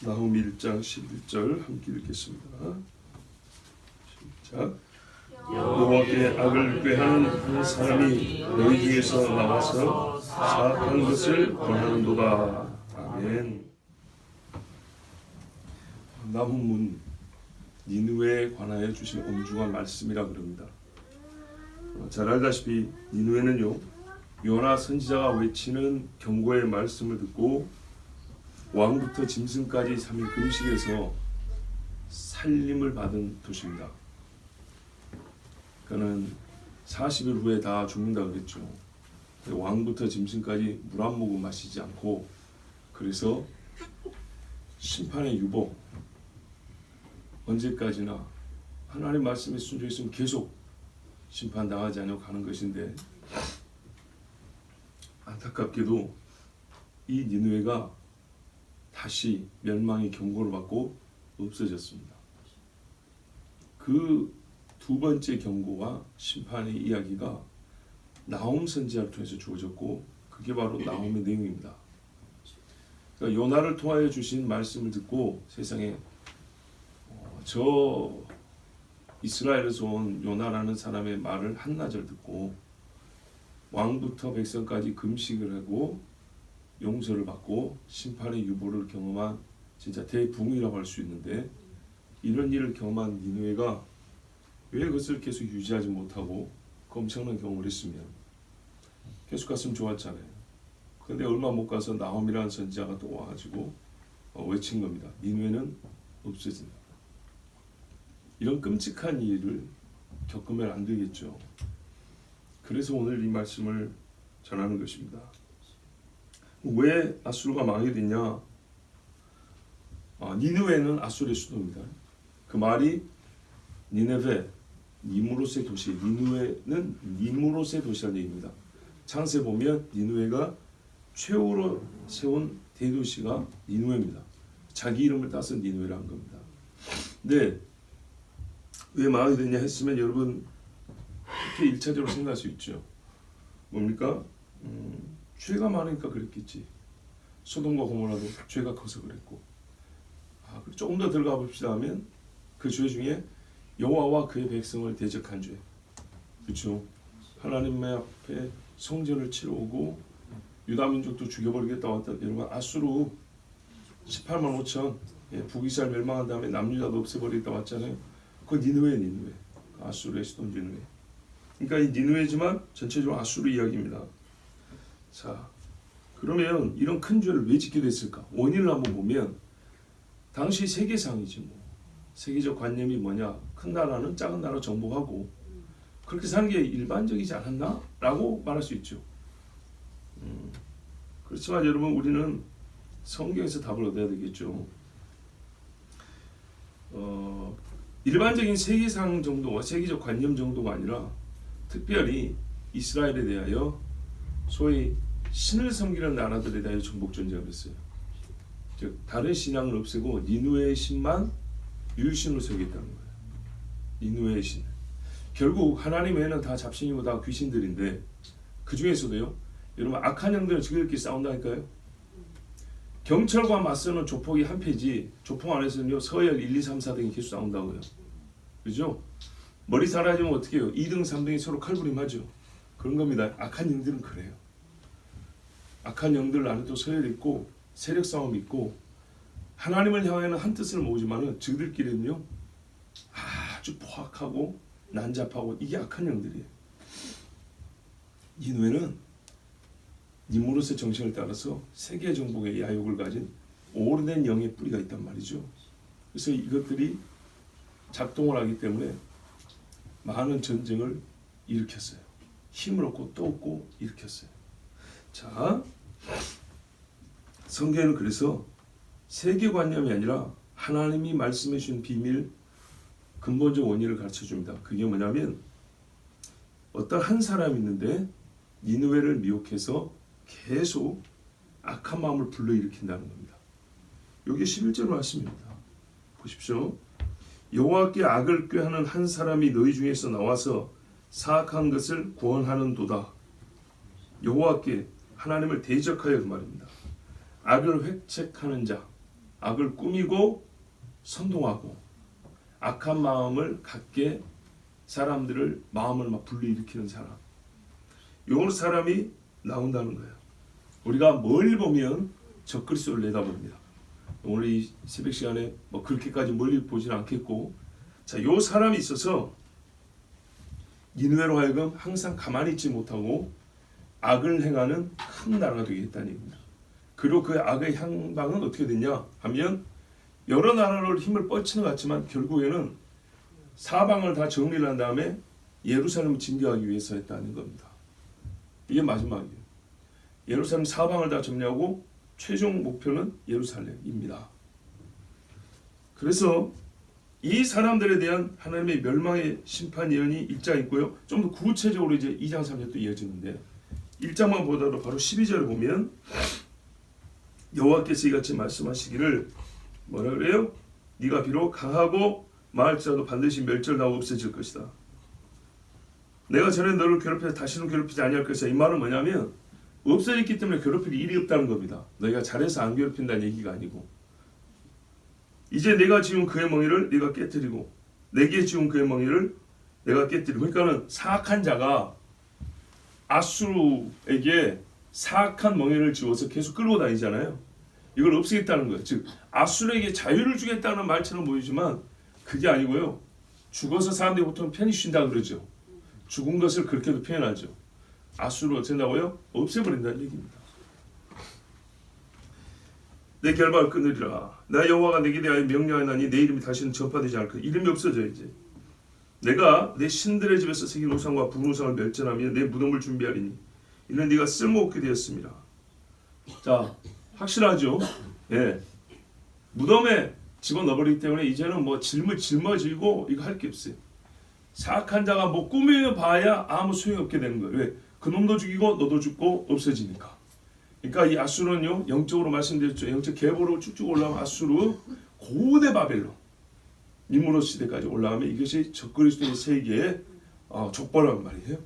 나훔 1장 11절 함께 읽겠습니다. 시작. 여호와께 악을 꾀하는 한 사람이 너희 중에서 나와서 사악한 것을 권하는도다. 아멘. 나훔은 니느웨에 관하여 주신 엄중한 말씀이라 그럽니다. 잘 알다시피 니느웨는요, 요나 선지자가 외치는 경고의 말씀을 듣고 왕부터 짐승까지 3일 금식에서 살림을 받은 도시입니다. 그는 40일 후에 다 죽는다 그랬죠. 왕부터 짐승까지 물 한 모금 마시지 않고, 그래서 심판의 유보, 언제까지나 하나님 말씀에 순종했으면 계속 심판당하지 않으려 가는 것인데, 안타깝게도 이 니느웨가 다시 멸망의 경고를 받고 없어졌습니다. 그 두 번째 경고와 심판의 이야기가 나훔 선지자를 통해서 주어졌고, 그게 바로 나훔의 내용입니다. 그러니까 요나를 통하여 주신 말씀을 듣고 세상에 저 이스라엘에서 온 요나라는 사람의 말을 한나절 듣고 왕부터 백성까지 금식을 하고 용서를 받고 심판의 유보를 경험한 진짜 대붕이라고 할 수 있는데, 이런 일을 경험한 니느웨가 왜 그것을 계속 유지하지 못하고 그 엄청난 경험을 했으면 계속 갔으면 좋았잖아요. 그런데 얼마 못 가서 나훔이라는 선지자가 또 와가지고 외친 겁니다. 니느웨는 없어진다. 이런 끔찍한 일을 겪으면 안 되겠죠. 그래서 오늘 이 말씀을 전하는 것입니다. 왜 아수르가 망하게 됐냐? 니느웨는 아수르의 수도입니다. 그 말이 니네베, 니무롯의 도시, 니느웨는 니무롯의 도시라는 얘기입니다. 창세에 보면 니느웨가 최후로 세운 대도시가 니느웨입니다. 자기 이름을 따서 니느웨를 한 겁니다. 근데 왜 망하게 됐냐 했으면 여러분 이렇게 1차적으로 생각할 수 있죠. 뭡니까? 죄가 많으니까 그랬겠지. 소돔과 고모라도 죄가 커서 그랬고, 조금 더 들어가 봅시다 하면 그 죄 중에 여호와와 그의 백성을 대적한 죄, 그렇죠? 하나님의 앞에 성전을 치러 오고 유다 민족도 죽여버리겠다 왔다. 여러분 아수르 18만 5천 북이스라엘 멸망한 다음에 남유다도 없애버리겠다 왔잖아요. 그 니느웨, 아수르의 수도 니느웨. 그러니까 이 니느웨지만 전체적으로 아수르 이야기입니다. 자, 그러면 이런 큰 죄를 왜 짓게 됐을까? 원인을 한번 보면 당시 세계상이지 뭐. 세계적 관념이 뭐냐? 큰 나라는 작은 나라 정복하고 그렇게 사는 게 일반적이지 않았나? 라고 말할 수 있죠. 그렇지만 여러분 우리는 성경에서 답을 얻어야 되겠죠. 일반적인 세계상 정도와 세계적 관념 정도가 아니라 특별히 이스라엘에 대하여 소위 신을 섬기는 나라들에 대하여 정복 전쟁을 했어요. 즉 다른 신앙을 없애고 니느웨의 신만 유일신으로 세우겠다는 거예요. 니느웨의 신. 결국 하나님 외에는 다 잡신이고 다 귀신들인데 그 중에서도요, 여러분 악한 영들은 지들끼리 싸운다니까요. 경찰과 맞서는 조폭이 한 패지, 조폭 안에서는요 서열 1, 2, 3, 4등이 계속 싸운다고요. 그죠? 머리 사라지면 어떻게 해요? 2등, 3등이 서로 칼부림하죠. 그런 겁니다. 악한 영들은 그래요. 악한 영들 안에도 서열 있고 세력 싸움 있고 하나님을 향하여는 한 뜻을 모으지만은 저들끼리는요 아주 포악하고 난잡하고 이게 악한 영들이에요. 니느웨는 니무롯의 정신을 따라서 세계 정복의 야욕을 가진 오래된 영의 뿌리가 있단 말이죠. 그래서 이것들이 작동을 하기 때문에 많은 전쟁을 일으켰어요. 힘을 얻고 또 얻고 일으켰어요. 자, 성경은 그래서 세계관념이 아니라 하나님이 말씀해 주신 비밀, 근본적 원인을 가르쳐 줍니다. 그게 뭐냐면 어떤 한 사람이 있는데 니느웨를 미혹해서 계속 악한 마음을 불러일으킨다는 겁니다. 여기 11절 말씀입니다. 보십시오. 여호와께 악을 꾀하는 한 사람이 너희 중에서 나와서 사악한 것을 구원하는도다. 여호와께 하나님을 대적하여 그 말입니다. 악을 획책하는 자, 악을 꾸미고 선동하고 악한 마음을 갖게 사람들을 마음을 막 불러일으키는 사람, 이런 사람이 나온다는 거예요. 우리가 뭘 보면 적그리스도를 내다봅니다. 오늘 이 새벽 시간에 뭐 그렇게까지 멀리 보지는 않겠고, 자, 요 사람이 있어서 니느웨로 하여금 항상 가만히 있지 못하고 악을 행하는 큰 나라가 되겠다는 얘기입니다. 그리고 그 악의 향방은 어떻게 됐냐 하면 여러 나라로 힘을 뻗치는 것 같지만 결국에는 사방을 다 정리를 한 다음에 예루살렘을 진격하기 위해서 했다는 겁니다. 이게 마지막이에요. 예루살렘 사방을 다 점령하고 최종 목표는 예루살렘입니다. 그래서 이 사람들에 대한 하나님의 멸망의 심판 예언이 1장 있고요. 좀 더 구체적으로 이제 2장 3장 또 이어지는데 1장만 보더라도 바로 12절을 보면 여호와께서 이같이 말씀하시기를 뭐라 그래요? 네가 비록 강하고 마을지라도 반드시 멸절나고 없어질 것이다. 내가 전에 너를 괴롭혀서 다시는 괴롭히지 아니할 것이다. 이 말은 뭐냐면 없어졌기 때문에 괴롭힐 일이 없다는 겁니다. 너희가 잘해서 안 괴롭힌다는 얘기가 아니고 이제 내가 지은 그의 멍에를 네가 깨뜨리고 내게 지은 그의 멍에를 내가 깨뜨리고, 그러니까는 사악한 자가 아수르에게 사악한 멍에를 지워서 계속 끌고 다니잖아요. 이걸 없애겠다는 거예요. 즉 아수르에게 자유를 주겠다는 말처럼 보이지만 그게 아니고요. 죽어서 사람들이 보통 편히 쉰다 그러죠. 죽은 것을 그렇게도 표현하죠. 아수르를 어쩐다고요? 없애버린다는 얘기입니다. 내 결박을 끊으리라. 나 여호와가 내게 대하여 명령하나니 내 이름이 다시는 전파되지 않을 것이다. 이름이 없어져 이제. 내가 내 신들의 집에서 새긴 우상과 붉은 우상을 멸절하며 내 무덤을 준비하리니 이는 네가 쓸모없게 되었습니다. 자, 확실하죠? 예. 무덤에 집어넣어버리기 때문에 이제는 뭐 짊어지고 이거 할 게 없어요. 사악한 자가 뭐 꾸며봐야 아무 소용이 없게 되는 거예요. 왜? 그놈도 죽이고 너도 죽고 없어지니까. 그러니까 이 아수르는요, 영적으로 말씀드렸죠. 영적 계보로 쭉쭉 올라가면 아수르 고대 바벨론 니무롯 시대까지 올라가면 이것이 적그리스도의 세계의 족보란 말이에요.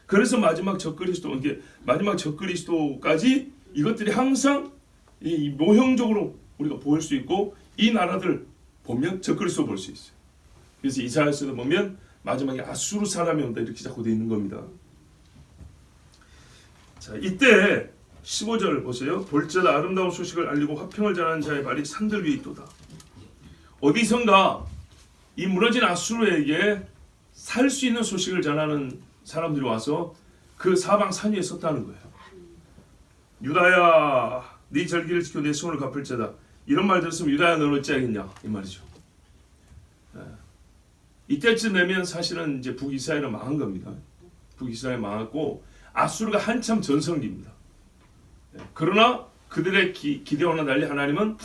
그래서 마지막 적그리스도까지 이것들이 항상 이 모형적으로 우리가 보일 수 있고 이 나라들 보면 적그리스도 볼 수 있어요. 그래서 이사야서도 보면 마지막에 아수르 사람이 온다 이렇게 자꾸 되어 있는 겁니다. 자, 이때 15절 보세요. 볼지어다 아름다운 소식을 알리고 화평을 전하는 자의 발이 산들 위에 있도다. 어디선가 이 무너진 아수르에게 살 수 있는 소식을 전하는 사람들이 와서 그 사방 산 위에 섰다는 거예요. 유다야, 네 절기를 지켜 내 소원을 갚을지어다. 이런 말 들었으면 유다야 너는 어찌하겠냐 이 말이죠. 이때쯤 되면 사실은 이제 북이스라엘은 망한 겁니다. 북이스라엘 망했고 아수르가 한참 전성기입니다. 그러나 그들의 기대오나 달리 하나님은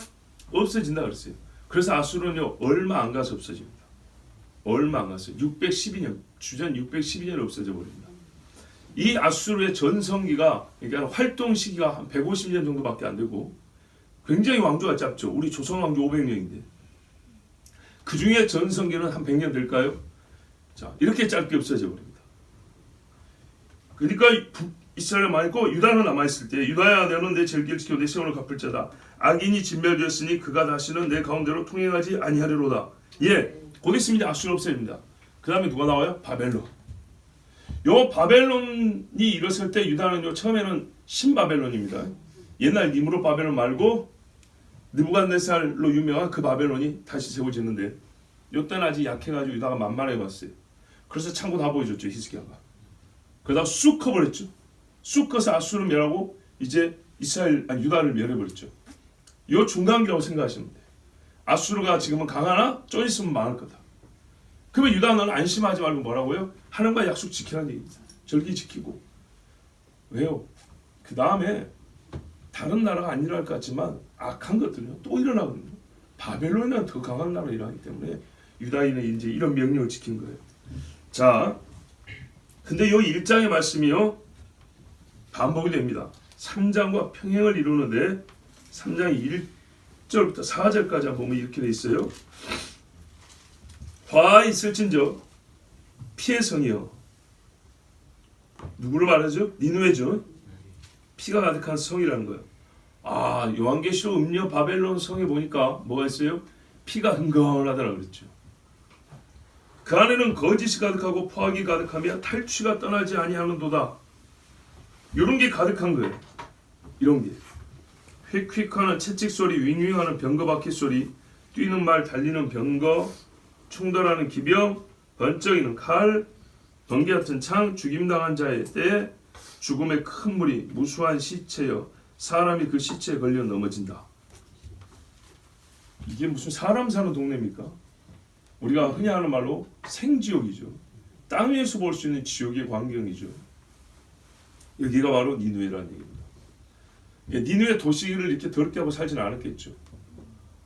없어진다 그랬어요. 그래서 아수르는요 얼마 안 가서 없어집니다. 얼마 안 갔어요. 612년 주전 612년에 없어져 버립니다. 이 아수르의 전성기가 그러니까 활동 시기가 한 150년 정도밖에 안 되고 굉장히 왕조가 짧죠. 우리 조선 왕조 500년인데 그 중에 전성기는 한 100년 될까요? 자, 이렇게 짧게 없어져 버립니다. 그러니까 이스라엘 많고 유다는 남아있을 때 유다야 너는 내 절기를 지켜 내 세원을 갚을 자다. 악인이 진멸되었으니 그가 다시는 내 가운데로 통행하지 아니하리로다. 예, 곧 있으면 이제 아수르 없어집니다. 그 다음에 누가 나와요? 바벨론. 요 바벨론이 일었을 때 유다는요 처음에는 신바벨론입니다. 옛날 니므롯 바벨론 말고 느부갓네살로 유명한 그 바벨론이 다시 세워졌는데 요때는 아직 약해가지고 유다가 만만해봤어요. 그래서 창고 다 보여줬죠 히스기야가. 그러다가 쑥 커버렸죠. 쑥 커서 아수르를 멸하고 이제 유다를 멸해버렸죠. 요 중간기라고 생각하시면 돼요. 아수르가 지금은 강하나 좀 있으면 망할 거다. 그러면 유다는 안심하지 말고 뭐라고요? 하나님과 약속 지키라는 얘기입니다. 절기 지키고. 왜요? 그 다음에 다른 나라가 안 일어날 것 같지만 악한 것들은 또 일어나거든요. 바벨론은 더 강한 나라가 일어나기 때문에 유다인은 이제 이런 명령을 지킨 거예요. 자, 근데 이 1장의 말씀이요 반복이 됩니다. 3장과 평행을 이루는데 3장 1절부터 4절까지 보면 이렇게 돼 있어요. 화 있을진저 피의 성이여. 누구를 말하죠? 니느웨죠. 피가 가득한 성이라는 거예요. 요한계시록 음녀 바벨론 성에 보니까 뭐가 있어요? 피가 흥건하더라 그랬죠. 그 안에는 거짓이 가득하고 포악이 가득하며 탈취가 떠나지 아니하는도다. 이런 게 가득한 거예요. 이런 게. 휙휙하는 채찍 소리, 윙윙하는 병거 바퀴 소리, 뛰는 말, 달리는 병거, 충돌하는 기병, 번쩍이는 칼, 번개 같은 창, 죽임당한 자의 때, 죽음의 큰 물이 무수한 시체여 사람이 그 시체에 걸려 넘어진다. 이게 무슨 사람 사는 동네입니까? 우리가 흔히 하는 말로 생지옥이죠. 땅 위에서 볼 수 있는 지옥의 광경이죠. 여기가 바로 니누에라는 얘기입니다. 니누에 도시를 이렇게 더럽게 하고 살지는 않았겠죠.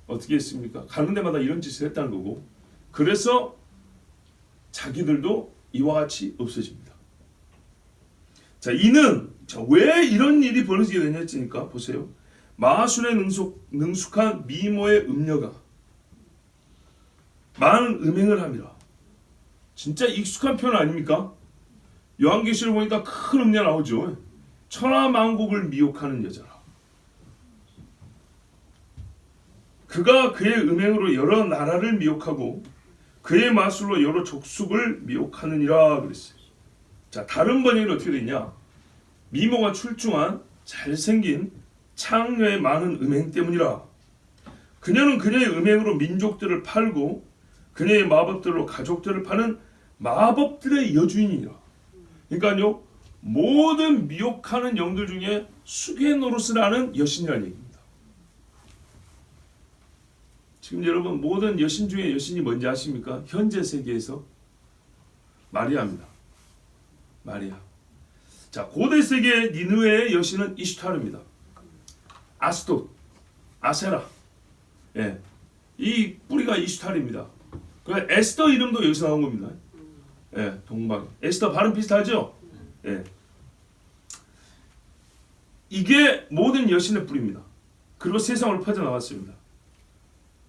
어떻게 했습니까? 가는 데마다 이런 짓을 했다는 거고, 그래서 자기들도 이와 같이 없어집니다. 자, 이는 왜 이런 일이 벌어지게 되냐 했으니까 보세요. 마순에 능숙한 미모의 음녀가 많은 음행을 함이라. 진짜 익숙한 표현 아닙니까? 요한계시를 보니까 큰 음녀 나오죠. 천하만국을 미혹하는 여자라. 그가 그의 음행으로 여러 나라를 미혹하고 그의 마술로 여러 족속을 미혹하느니라 그랬어요. 자, 다른 번역은 어떻게 되냐? 미모가 출중한 잘생긴 창녀의 많은 음행 때문이라. 그녀는 그녀의 음행으로 민족들을 팔고 그녀의 마법들로 가족들을 파는 마법들의 여주인이라. 그러니까요, 모든 미혹하는 영들 중에 수괴 노릇을 하는 여신이라는 얘기입니다. 지금 여러분 모든 여신 중에 여신이 뭔지 아십니까? 현재 세계에서 마리아입니다. 마리아. 자, 고대 세계 니느웨의 여신은 이슈타르입니다. 아스돗, 아세라. 예, 이 뿌리가 이슈타르입니다. 그 에스더 이름도 여기서 나온 겁니다. 예, 동방. 에스더 발음 비슷하죠? 예. 이게 모든 여신의 뿌리입니다. 그리고 세상으로 퍼져나갔습니다.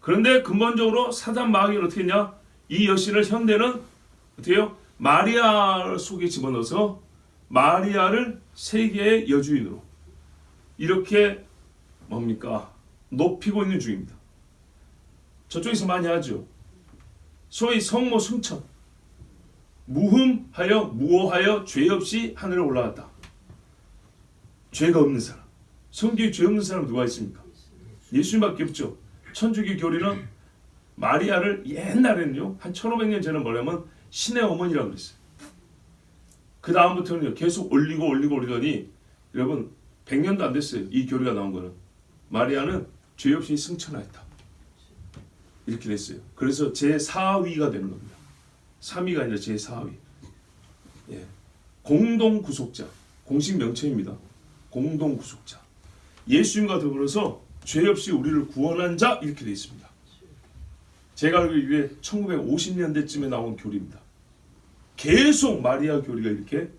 그런데 근본적으로 사단 마귀는 어떻게 했냐? 이 여신을 현대는 어떻게 해요? 마리아 속에 집어넣어서 마리아를 세계의 여주인으로 이렇게 뭡니까? 높이고 있는 중입니다. 저쪽에서 많이 하죠. 소위 성모 승천. 무호하여 죄 없이 하늘에 올라갔다. 죄가 없는 사람. 성경에 죄 없는 사람 누가 있습니까? 예수님밖에 없죠. 천주교 교리는 마리아를 옛날에는요, 한 1500년 전에 뭐냐면 신의 어머니라고 그랬어요. 그 다음부터는요, 계속 올리더니 여러분 100년도 안 됐어요. 이 교리가 나온 거는. 마리아는 죄 없이 승천하였다. 이렇게 됐어요. 그래서 제4위가 되는 겁니다. 3위가 아니라 제4위. 예. 공동 구속자. 공식 명칭입니다. 공동 구속자. 예수님과 더불어서 죄 없이 우리를 구원한 자 이렇게 되어 있습니다. 제가 알기로에 1950년대쯤에 나온 교리입니다. 계속 마리아 교리가 이렇게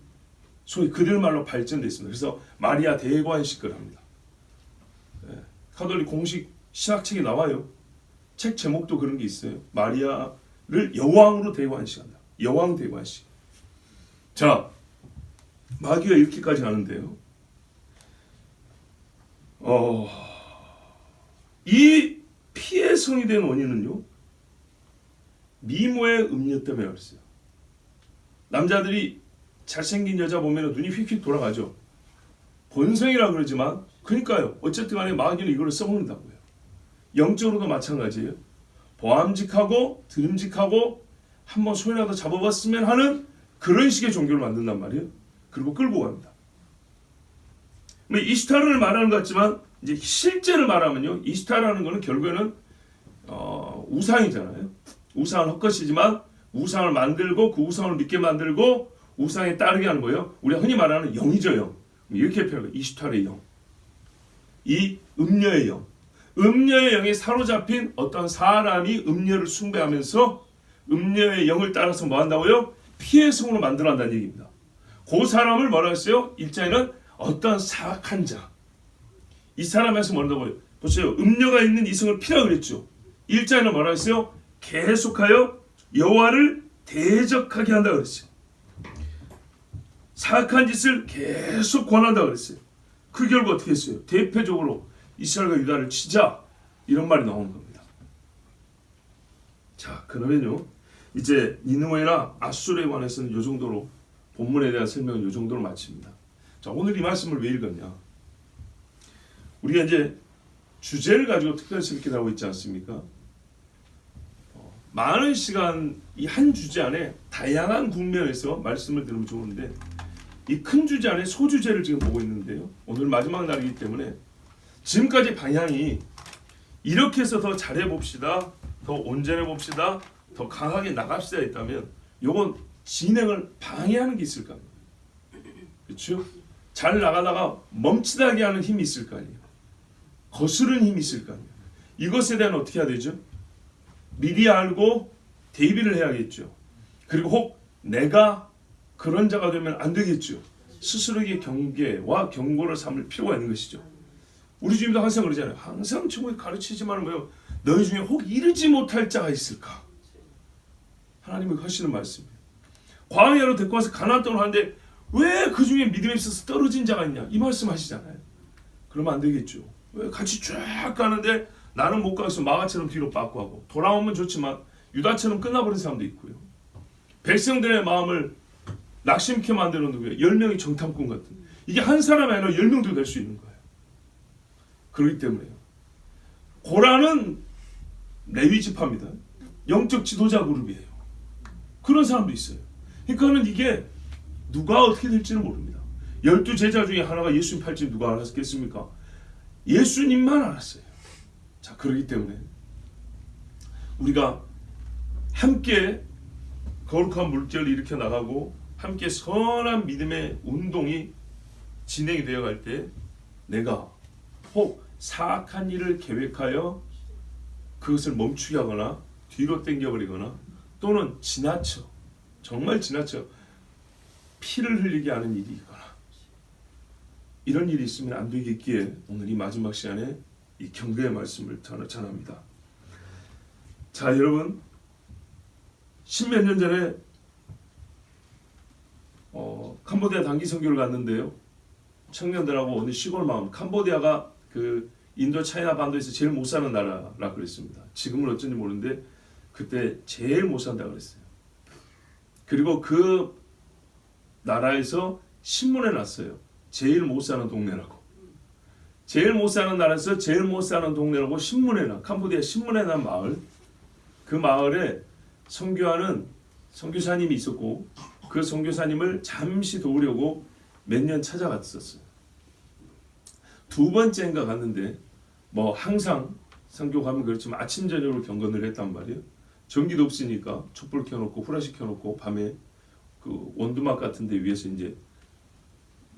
소위 그들 말로 발전되어 있습니다. 그래서 마리아 대관식을 합니다. 예. 카톨릭 공식 신학책에 나와요. 책 제목도 그런 게 있어요. 마리아를 여왕으로 대관식한다. 여왕 대관식. 자, 마귀가 이렇게까지 하는데요. 이 피의 성이 된 원인은요, 미모의 음료 때문에 그랬어요. 남자들이 잘생긴 여자 보면 눈이 휙휙 돌아가죠. 본성이라 그러지만, 그러니까요. 어쨌든 간에 마귀는 이걸 써먹는다고요. 영적으로도 마찬가지예요. 보암직하고 듬직하고 한번 손이라도 잡아봤으면 하는 그런 식의 종교를 만든단 말이에요. 그리고 끌고 갑니다. 이스타르를 말하는 것 같지만 이제 실제를 말하면요, 이스타라는 것은 결국에는 우상이잖아요. 우상을 헛것이지만 우상을 만들고 그 우상을 믿게 만들고 우상에 따르게 하는 거예요. 우리가 흔히 말하는 영이죠, 영. 이렇게 표현해요. 이스타르의 영. 이 음녀의 영. 음녀의 영에 사로잡힌 어떤 사람이 음녀를 숭배하면서 음녀의 영을 따라서 뭐 한다고요? 피의 성으로 만들어낸다는 얘기입니다. 그 사람을 뭐라 했어요? 일자에는 어떤 사악한 자. 이 사람에서 뭐라고요? 보세요. 음녀가 있는 이성을 피라 그랬죠. 일자에는 뭐라 했어요? 계속하여 여호와를 대적하게 한다 그랬어요. 사악한 짓을 계속 권한다 그랬어요. 그 결과 어떻게 했어요? 대표적으로 이스라엘과 유다를 치자 이런 말이 나오는 겁니다. 자, 그러면요 이제 니느웨나 아수르에 관해서는 이 정도로 본문에 대한 설명은 이 정도로 마칩니다. 자, 오늘 이 말씀을 왜 읽었냐? 우리가 이제 주제를 가지고 특별히 설교하고 있지 않습니까? 많은 시간 이 한 주제 안에 다양한 국면에서 말씀을 들으면 좋은데 이 큰 주제 안에 소주제를 지금 보고 있는데요. 오늘 마지막 날이기 때문에 지금까지 방향이 이렇게 해서 더 잘해봅시다, 더 온전해봅시다, 더 강하게 나갑시다 했다면 요건 진행을 방해하는 게 있을 거 아니에요. 그렇죠? 잘 나가다가 멈칫하게 하는 힘이 있을 거 아니에요. 거스르는 힘이 있을 거 아니에요. 이것에 대한 어떻게 해야 되죠? 미리 알고 대비를 해야겠죠. 그리고 혹 내가 그런 자가 되면 안 되겠죠. 스스로에게 경계와 경고를 삼을 필요가 있는 것이죠. 우리 주님도 항상 그러잖아요. 항상 정말 가르치지만 뭐요? 너희 중에 혹 이르지 못할 자가 있을까? 하나님이 하시는 말씀이에요. 광야로 데리고 와서 가나안 땅을 하는데 왜 그 중에 믿음에 있어서 떨어진 자가 있냐? 이 말씀 하시잖아요. 그러면 안 되겠죠. 왜 같이 쫙 가는데 나는 못 가서 마가처럼 뒤로 빠꾸 하고 돌아오면 좋지만 유다처럼 끝나버린 사람도 있고요. 백성들의 마음을 낙심케 만드는 누구예요? 10명이 정탐꾼 같은. 이게 한 사람이 아니라 10명도 될 수 있는 거예요. 그렇기 때문에요. 고라는 레위 지파입니다. 영적 지도자 그룹이에요. 그런 사람도 있어요. 그러니까는 이게 누가 어떻게 될지는 모릅니다. 12 제자 중에 하나가 예수님 팔지 누가 알았겠습니까? 예수님만 알았어요. 자, 그렇기 때문에 우리가 함께 거룩한 물결을 일으켜 나가고 함께 선한 믿음의 운동이 진행이 되어갈 때 내가 혹 사악한 일을 계획하여 그것을 멈추게 하거나 뒤로 당겨버리거나 또는 지나쳐 정말 지나쳐 피를 흘리게 하는 일이 있거나 이런 일이 있으면 안 되겠기에 오늘 이 마지막 시간에 이 경고의 말씀을 전합니다. 자, 여러분 10몇 년 전에 캄보디아 단기 선교를 갔는데요. 청년들하고 어느 시골 마을 캄보디아가 그 인도 차이나 반도에서 제일 못 사는 나라라 그랬습니다. 지금은 어쩐지 모르는데 그때 제일 못 산다 그랬어요. 그리고 그 나라에서 신문에 났어요. 제일 못 사는 동네라고. 제일 못 사는 나라에서 제일 못 사는 동네라고 신문에 나 캄보디아 신문에 난 마을. 그 마을에 선교하는 선교사님이 있었고 그 선교사님을 잠시 도우려고 몇 년 찾아갔었어요. 두 번째인가 갔는데 뭐 항상 선교 가면 그렇지만 아침 저녁으로 경건을 했단 말이에요. 전기도 없으니까 촛불 켜놓고 후라시 켜놓고 밤에 그 원두막 같은 데 위에서 이제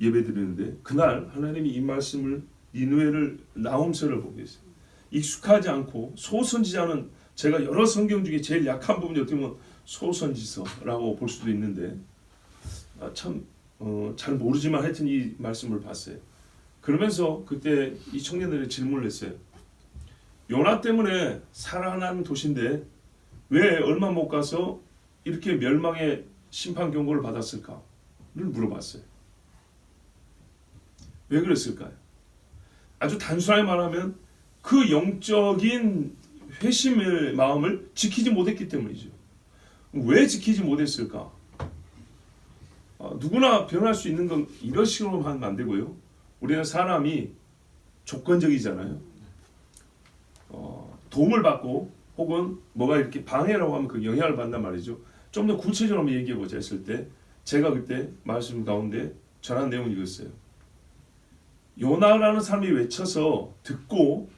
예배 드리는데 그날 하나님이 이 말씀을 니느웨를 나홈서를 보게 했어요. 익숙하지 않고 소선지자는 제가 여러 성경 중에 제일 약한 부분이 어떻게 보면 소선지서라고 볼 수도 있는데 잘 모르지만 하여튼 이 말씀을 봤어요. 그러면서 그때 이 청년들이 질문을 했어요. 요나 때문에 살아난 도시인데 왜 얼마 못 가서 이렇게 멸망의 심판 경고를 받았을까를 물어봤어요. 왜 그랬을까요? 아주 단순하게 말하면 그 영적인 회심의 마음을 지키지 못했기 때문이죠. 왜 지키지 못했을까? 누구나 변할 수 있는 건 이런 식으로 하면 안 되고요. 우리는 사람이 조건적이잖아요. 도움을 받고 혹은 뭐가 이렇게 방해라고 하면 그 영향을 받는단 말이죠. 좀 더 구체적으로 얘기해보자 했을 때 제가 그때 말씀 가운데 전한 내용이 이거였어요. 요나라는 사람이 외쳐서 듣고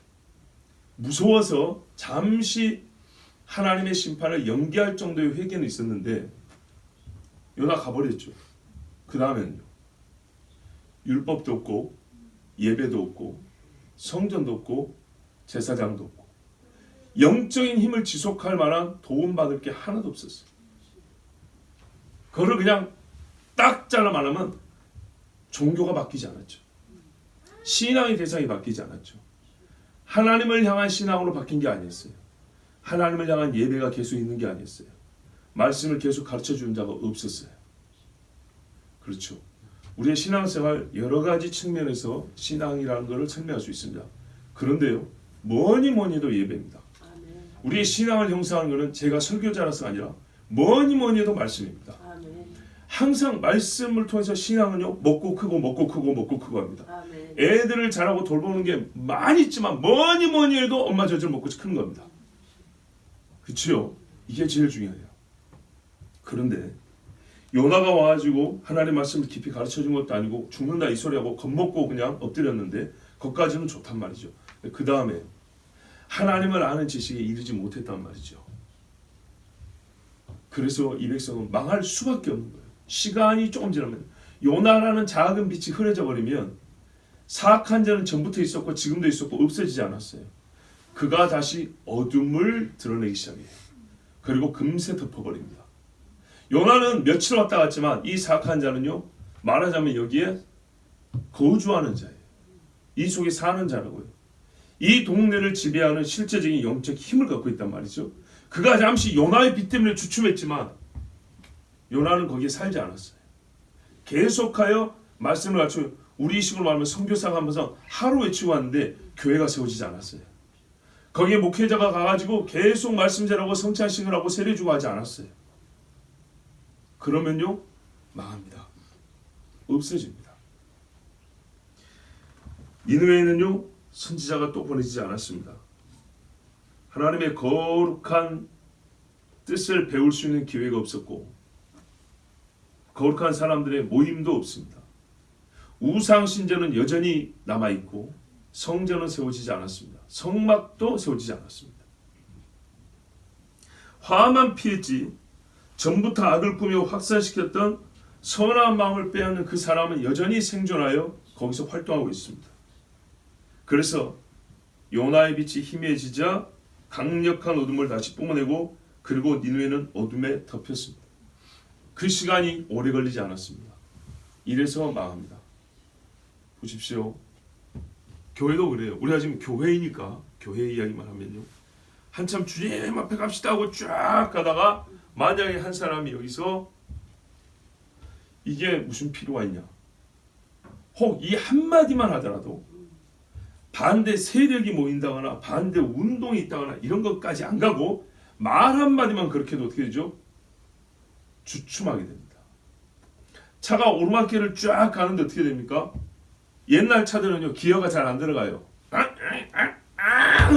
무서워서 잠시 하나님의 심판을 연기할 정도의 회개는 있었는데 요나 가버렸죠. 그 다음에는요. 율법도 없고 예배도 없고 성전도 없고 제사장도 없고 영적인 힘을 지속할 만한 도움받을 게 하나도 없었어요. 그거를 그냥 딱 잘라 말하면 종교가 바뀌지 않았죠. 신앙의 대상이 바뀌지 않았죠. 하나님을 향한 신앙으로 바뀐 게 아니었어요. 하나님을 향한 예배가 계속 있는 게 아니었어요. 말씀을 계속 가르쳐주는 자가 없었어요. 그렇죠. 우리의 신앙생활 여러 가지 측면에서 신앙이라는 것을 설명할 수 있습니다. 그런데요, 뭐니 해도 예배입니다. 아멘. 우리의 신앙을 형성하는 것은 제가 설교자라서 아니라 뭐니 해도 말씀입니다. 아멘. 항상 말씀을 통해서 신앙은요, 먹고 크고 먹고 크고 먹고 크고 합니다. 아멘. 애들을 자라고 돌보는 게 많이 있지만 뭐니 해도 엄마 젖을 먹고 크는 겁니다. 그렇죠? 이게 제일 중요해요. 그런데 요나가 와가지고 하나님의 말씀을 깊이 가르쳐준 것도 아니고 죽는다 이 소리하고 겁먹고 그냥 엎드렸는데 그것까지는 좋단 말이죠. 그 다음에 하나님을 아는 지식에 이르지 못했단 말이죠. 그래서 이 백성은 망할 수밖에 없는 거예요. 시간이 조금 지나면 요나라는 작은 빛이 흐려져 버리면 사악한 자는 전부터 있었고 지금도 있었고 없어지지 않았어요. 그가 다시 어둠을 드러내기 시작해요. 그리고 금세 덮어버립니다. 요나는 며칠 왔다 갔지만 이 사악한 자는요, 말하자면 여기에 거주하는 자예요. 이 속에 사는 자라고요. 이 동네를 지배하는 실제적인 영적 힘을 갖고 있단 말이죠. 그가 잠시 요나의 빛 때문에 주춤했지만 요나는 거기에 살지 않았어요. 계속하여 말씀을 가르쳐 우리 식으로 말하면 선교사가 하면서 하루 외치고 왔는데 교회가 세워지지 않았어요. 거기에 목회자가 가가지고 계속 말씀 전하고 성찬식을 하고 세례주고 하지 않았어요. 그러면요, 망합니다. 없어집니다. 니느웨에는요, 선지자가 또 보내지지 않았습니다. 하나님의 거룩한 뜻을 배울 수 있는 기회가 없었고 거룩한 사람들의 모임도 없습니다. 우상신전은 여전히 남아있고 성전은 세워지지 않았습니다. 성막도 세워지지 않았습니다. 화만 피했지 전부터 악을 꾸며 확산시켰던 선한 마음을 빼앗는 그 사람은 여전히 생존하여 거기서 활동하고 있습니다. 그래서 요나의 빛이 희미해지자 강력한 어둠을 다시 뿜어내고 그리고 니느웨는 어둠에 덮였습니다. 그 시간이 오래 걸리지 않았습니다. 이래서 망합니다. 보십시오. 교회도 그래요. 우리가 지금 교회이니까 교회 이야기만 하면요, 한참 주님 앞에 갑시다 하고 쫙 가다가 만약에 한 사람이 여기서 이게 무슨 필요가 있냐, 혹 이 한마디만 하더라도 반대 세력이 모인다거나 반대 운동이 있다거나 이런 것까지 안 가고 말 한마디만 그렇게 해도 어떻게 되죠? 주춤하게 됩니다. 차가 오르막길을 쫙 가는데 어떻게 됩니까? 옛날 차들은요, 기어가 잘 안 들어가요.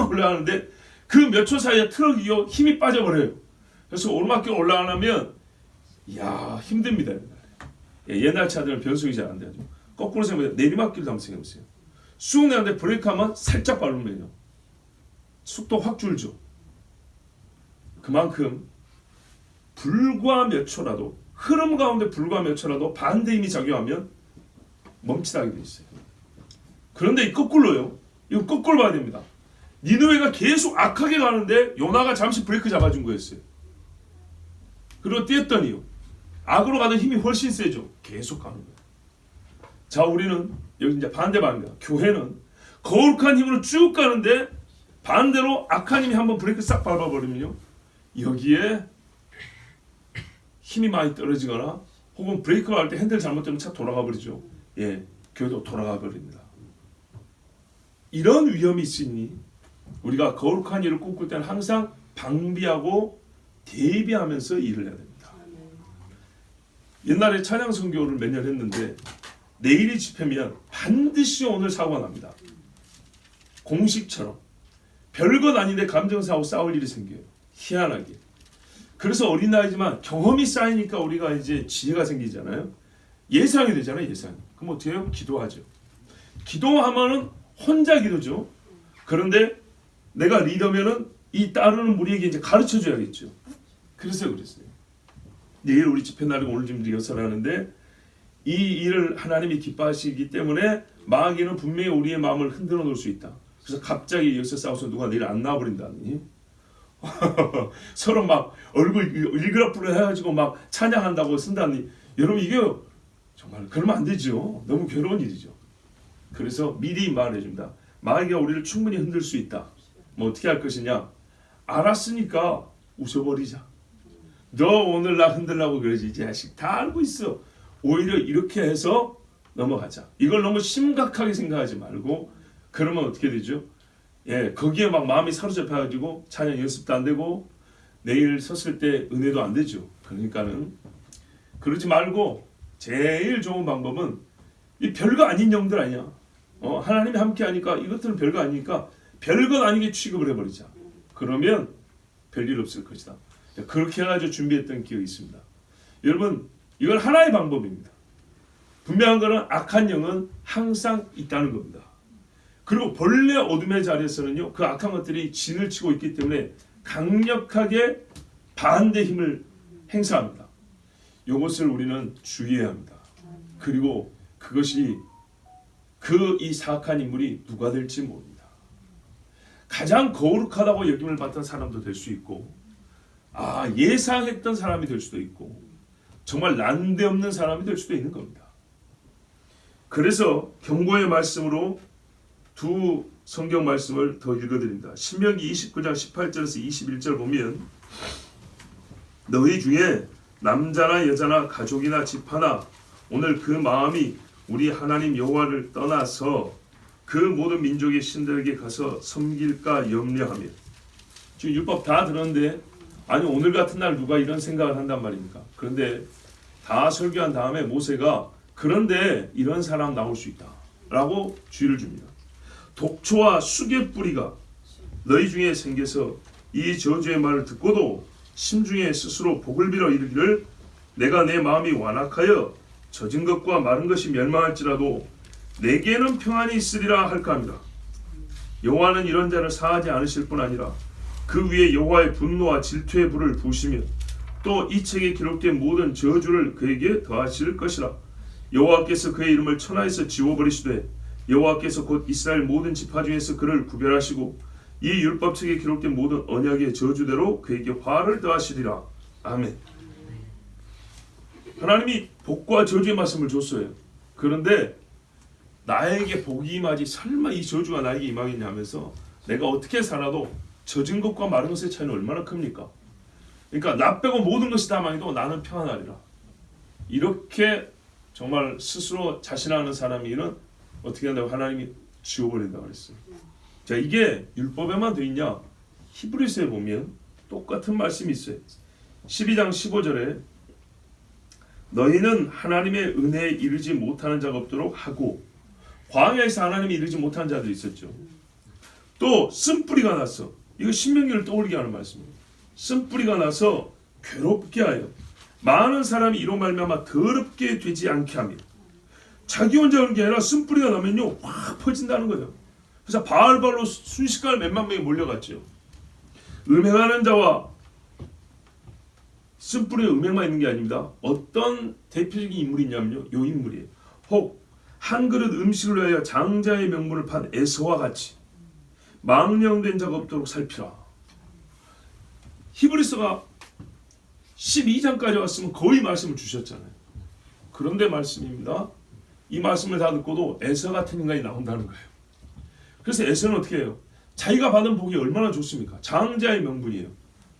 올라가는데 그 몇 초 사이에 트럭이요, 힘이 빠져버려요. 그래서 오르막길 올라가려면 이야 힘듭니다. 옛날 차들은 변속이 잘 안 돼요. 거꾸로 생각해보세요. 내리막길도 한번 생각해보세요. 쑥 내는데 브레이크하면 살짝 밟으면요, 속도 확 줄죠. 그만큼 불과 몇 초라도, 흐름 가운데 불과 몇 초라도 반대 힘이 작용하면 멈칫하게 돼 있어요. 그런데 이 거꾸로요. 이거 거꾸로 봐야 됩니다. 니느웨가 계속 악하게 가는데 요나가 잠시 브레이크 잡아준 거였어요. 그리고 뛰었더니요, 악으로 가는 힘이 훨씬 세죠. 계속 가는 거예요. 자, 우리는 여기 이제 반대 방향입니다. 교회는 거룩한 힘으로 쭉 가는데 반대로 악한 힘이 한번 브레이크 싹 밟아버리면요, 여기에 힘이 많이 떨어지거나 혹은 브레이크가 할 때 핸들 잘못되면 차 돌아가 버리죠. 예, 교회도 돌아가 버립니다. 이런 위험이 있으니 우리가 거룩한 일을 꿈꿀 때는 항상 방비하고 대비하면서 일을 해야 됩니다. 옛날에 찬양 선교를 몇 년 했는데 내일이 집회면 반드시 오늘 사고가 납니다. 공식처럼 별것 아닌데 감정사하고 싸울 일이 생겨요. 희한하게. 그래서 어린 나이지만 경험이 쌓이니까 우리가 이제 지혜가 생기잖아요. 예상이 되잖아요. 예상이. 그럼 어떻게 해요? 기도하죠. 기도하면은 혼자 기도죠. 그런데 내가 리더면은 이 따르는 무리에게 이제 가르쳐 줘야겠죠. 그래서 그랬어요. 내일 우리 집회 날이고 오늘 지금 리허설 하는데 이 일을 하나님이 기뻐하시기 때문에 마귀는 분명히 우리의 마음을 흔들어 놓을 수 있다. 그래서 갑자기 여기서 싸워서 누가 내일 안 나와버린다니. 서로 막 얼굴 일그락불락 해가지고 막 찬양한다고 쓴다니. 여러분 이게 정말 그러면 안 되죠. 너무 괴로운 일이죠. 그래서 미리 말해줍니다. 마귀가 우리를 충분히 흔들 수 있다. 뭐 어떻게 할 것이냐. 알았으니까 웃어버리자. 너 오늘 나 흔들라고 그러지 이 자식. 다 알고 있어. 오히려 이렇게 해서 넘어가자. 이걸 너무 심각하게 생각하지 말고 그러면 어떻게 되죠? 예, 거기에 막 마음이 사로잡혀가지고 찬양 연습도 안 되고 내일 섰을 때 은혜도 안 되죠. 그러니까는 그러지 말고 제일 좋은 방법은 이 별거 아닌 영들 아니야. 하나님이 함께 하니까 이것들은 별거 아니니까 별것 아니게 취급을 해버리자. 그러면 별일 없을 것이다. 그렇게 해가지고 준비했던 기억이 있습니다. 여러분, 이건 하나의 방법입니다. 분명한 것은 악한 영은 항상 있다는 겁니다. 그리고 본래 어둠의 자리에서는요, 그 악한 것들이 진을 치고 있기 때문에 강력하게 반대 힘을 행사합니다. 이것을 우리는 주의해야 합니다. 그리고 그것이 이 사악한 인물이 누가 될지 모릅니다. 가장 거룩하다고 여김을 받던 사람도 될 수 있고, 예상했던 사람이 될 수도 있고, 정말 난데없는 사람이 될 수도 있는 겁니다. 그래서 경고의 말씀으로 두 성경 말씀을 더 읽어드립니다. 신명기 29장 18절에서 21절 보면 너희 중에 남자나 여자나 가족이나 집 하나 오늘 그 마음이 우리 하나님 여호와를 떠나서 그 모든 민족의 신들에게 가서 섬길까 염려하며. 지금 율법 다 들었는데 아니 오늘 같은 날 누가 이런 생각을 한단 말입니까? 그런데 다 설교한 다음에 모세가 그런데 이런 사람 나올 수 있다 라고 주의를 줍니다. 독초와 수개 뿌리가 너희 중에 생겨서 이 저주의 말을 듣고도 심중에 스스로 복을 빌어 이르기를 내가 내 마음이 완악하여 젖은 것과 마른 것이 멸망할지라도 내게는 평안이 있으리라 할까 합니다. 여호와는 이런 자를 사하지 않으실 뿐 아니라 그 위에 여호와의 분노와 질투의 불을 부으시며 또 이 책에 기록된 모든 저주를 그에게 더하실 것이라. 여호와께서 그의 이름을 천하에서 지워버리시되 여호와께서 곧 이스라엘 모든 지파 중에서 그를 구별하시고 이 율법책에 기록된 모든 언약의 저주대로 그에게 화를 더하시리라. 아멘. 하나님이 복과 저주의 말씀을 줬어요. 그런데 나에게 복이 임하지 설마 이 저주가 나에게 임하겠냐 하면서 내가 어떻게 살아도 젖은 것과 마른 것의 차이는 얼마나 큽니까? 그러니까 나 빼고 모든 것이 다 망해도 나는 평안하리라. 이렇게 정말 스스로 자신하는 사람이는 어떻게 한다고 하나님이 지워버린다고 그랬어요. 자, 이게 율법에만 돼 있냐? 히브리서에 보면 똑같은 말씀이 있어요. 12장 15절에 너희는 하나님의 은혜에 이르지 못하는 자가 없도록 하고, 광야에서 하나님이 이르지 못하는 자들이 있었죠. 또 쓴뿌리가 났어. 이거 신명기를 떠올리게 하는 말씀이에요. 쓴뿌리가 나서 괴롭게 하여 많은 사람이 이로 말미암아 더럽게 되지 않게 하며. 자기 혼자 그런 게 아니라 쓴뿌리가 나면요 확 퍼진다는 거예요. 그래서 바알발로 순식간에 몇만 명이 몰려갔죠. 음행하는 자와 쓴뿌리에 음행만 있는 게 아닙니다. 어떤 대표적인 인물이 있냐면요, 요 인물이에요. 혹 한 그릇 음식을 위하여 장자의 명분을 판 에서와 같이 망령된 자가 없도록 살피라. 히브리서가 12장까지 왔으면 거의 말씀을 주셨잖아요. 그런데 말씀입니다. 이 말씀을 다 듣고도 에서 같은 인간이 나온다는 거예요. 그래서 에서는 어떻게 해요? 자기가 받은 복이 얼마나 좋습니까? 장자의 명분이에요.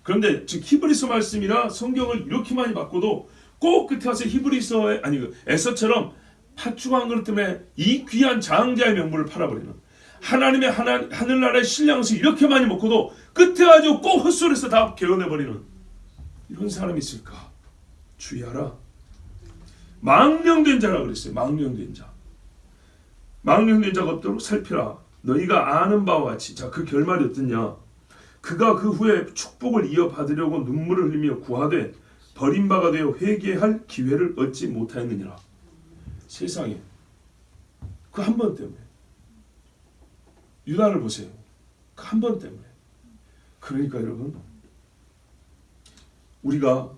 그런데 즉 히브리서 말씀이라 성경을 이렇게 많이 받고도 꼭 끝에 와서 히브리서에 에서처럼 팥죽한 그릇 때문에 이 귀한 장자의 명분을 팔아버리는, 하나님의 하늘나라의 신량을 이렇게 많이 먹고도 끝에 가지고 꼭 헛소리에서 다 개어내버리는 이런 사람이 있을까? 주의하라. 망령된 자라 그랬어요. 망령된 자. 망령된 자가 없도록 살피라. 너희가 아는 바와 같이. 자, 그 결말이 어떠냐? 그가 그 후에 축복을 이어받으려고 눈물을 흘리며 구하되 버림바가 되어 회개할 기회를 얻지 못하였느니라. 세상에 그 한 번 때문에. 유다를 보세요. 그 한 번 때문에. 그러니까 여러분, 우리가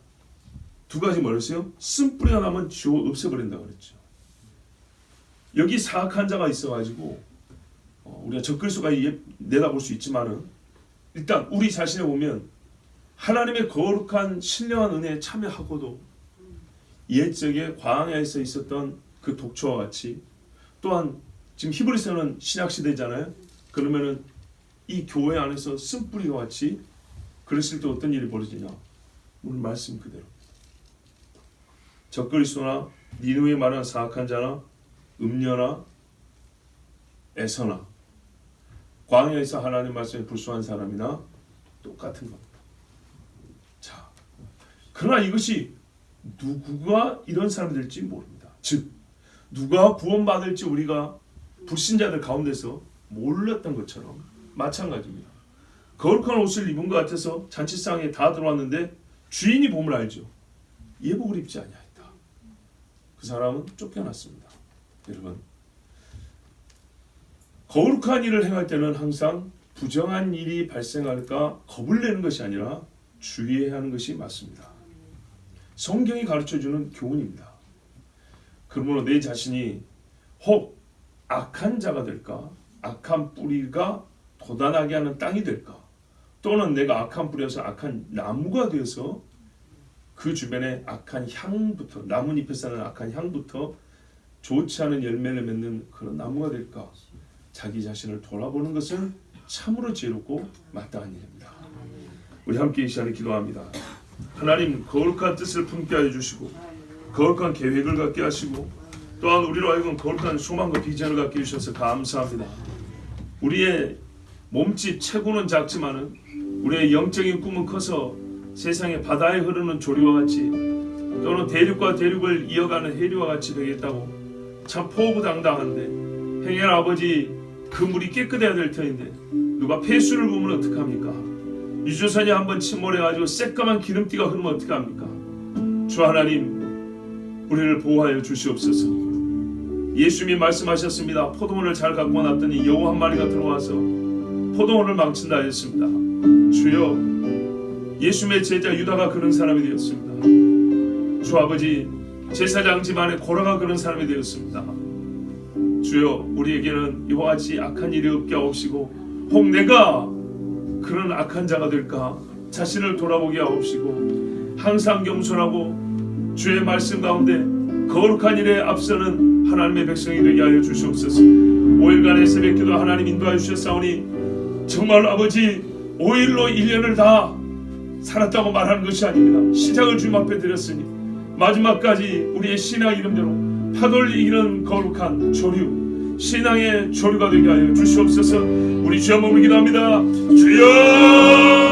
두 가지 뭐랬어요? 쓴뿌리가 나면 지워 없애버린다고 그랬죠. 여기 사악한 자가 있어가지고 우리가 적그리스도가 내다볼 수 있지만은 일단 우리 자신을 보면 하나님의 거룩한 신령한 은혜에 참여하고도 옛적에 광야에서 있었던 그 독초와 같이, 또한 지금 히브리서는 신약시대잖아요. 그러면은 이 교회 안에서 쓴뿌리와 같이 그랬을 때 어떤 일이 벌어지냐? 오늘 말씀 그대로 적그리스도나 니느웨에 말하는 사악한 자나 음녀나 에서나 광야에서 하나님 말씀에 불순한 사람이나 똑같은 겁니다. 자, 그러나 이것이 누구가 이런 사람이 될지 모릅니다. 즉 누가 구원받을지 우리가 불신자들 가운데서 몰랐던 것처럼 마찬가지입니다. 거룩한 옷을 입은 것 같아서 잔치상에 다 들어왔는데 주인이 보면 알죠. 예복을 입지 아니하였다. 그 사람은 쫓겨났습니다. 여러분, 거룩한 일을 행할 때는 항상 부정한 일이 발생할까 겁을 내는 것이 아니라 주의해야 하는 것이 맞습니다. 성경이 가르쳐주는 교훈입니다. 그러므로 내 자신이 혹 악한 자가 될까, 악한 뿌리가 돋아나게 하는 땅이 될까, 또는 내가 악한 뿌리여서 악한 나무가 되어서 그 주변에 악한 향부터, 나뭇잎에서 나는 악한 향부터 좋지 않은 열매를 맺는 그런 나무가 될까, 자기 자신을 돌아보는 것은 참으로 지혜롭고 마땅한 일입니다. 우리 함께 이 시간에 기도합니다. 하나님, 거룩한 뜻을 품게 하여 주시고 거룩한 계획을 갖게 하시고 또한 우리로 하여금 거룩한 소망과 비전을 갖게 해주셔서 감사합니다. 우리의 몸집 체구는 작지만은 우리의 영적인 꿈은 커서 세상의 바다에 흐르는 조류와 같이 또는 대륙과 대륙을 이어가는 해류와 같이 되겠다고 참 포부당당한데, 행여 아버지 그 물이 깨끗해야 될 터인데 누가 폐수를 부으면 어떡합니까? 유조선이 한번 침몰해가지고 새까만 기름띠가 흐르면 어떡합니까? 주 하나님, 우리를 보호하여 주시옵소서. 예수님이 말씀하셨습니다. 포도원을 잘 갖고 놨더니 여우 한 마리가 들어와서 포도원을 망친다 하였습니다. 주여, 예수님의 제자 유다가 그런 사람이 되었습니다. 주 아버지, 제사장 집안에 고라가 그런 사람이 되었습니다. 주여, 우리에게는 이와 같이 악한 일이 없게 하옵시고 혹 내가 그런 악한 자가 될까 자신을 돌아보게 하옵시고 항상 겸손하고 주의 말씀 가운데 거룩한 일에 앞서는 하나님의 백성이 되게 하여 주시옵소서. 5일간의 새벽기도 하나님 인도하여 주셨사오니 정말 아버지 5일로 1년을 다 살았다고 말하는 것이 아닙니다. 시작을 주님 앞에 드렸으니 마지막까지 우리의 신앙 이름대로 파도를 이기는 거룩한 조류, 신앙의 조류가 되게 하여 주시옵소서. 우리 주여 몸을 기도합니다. 주여!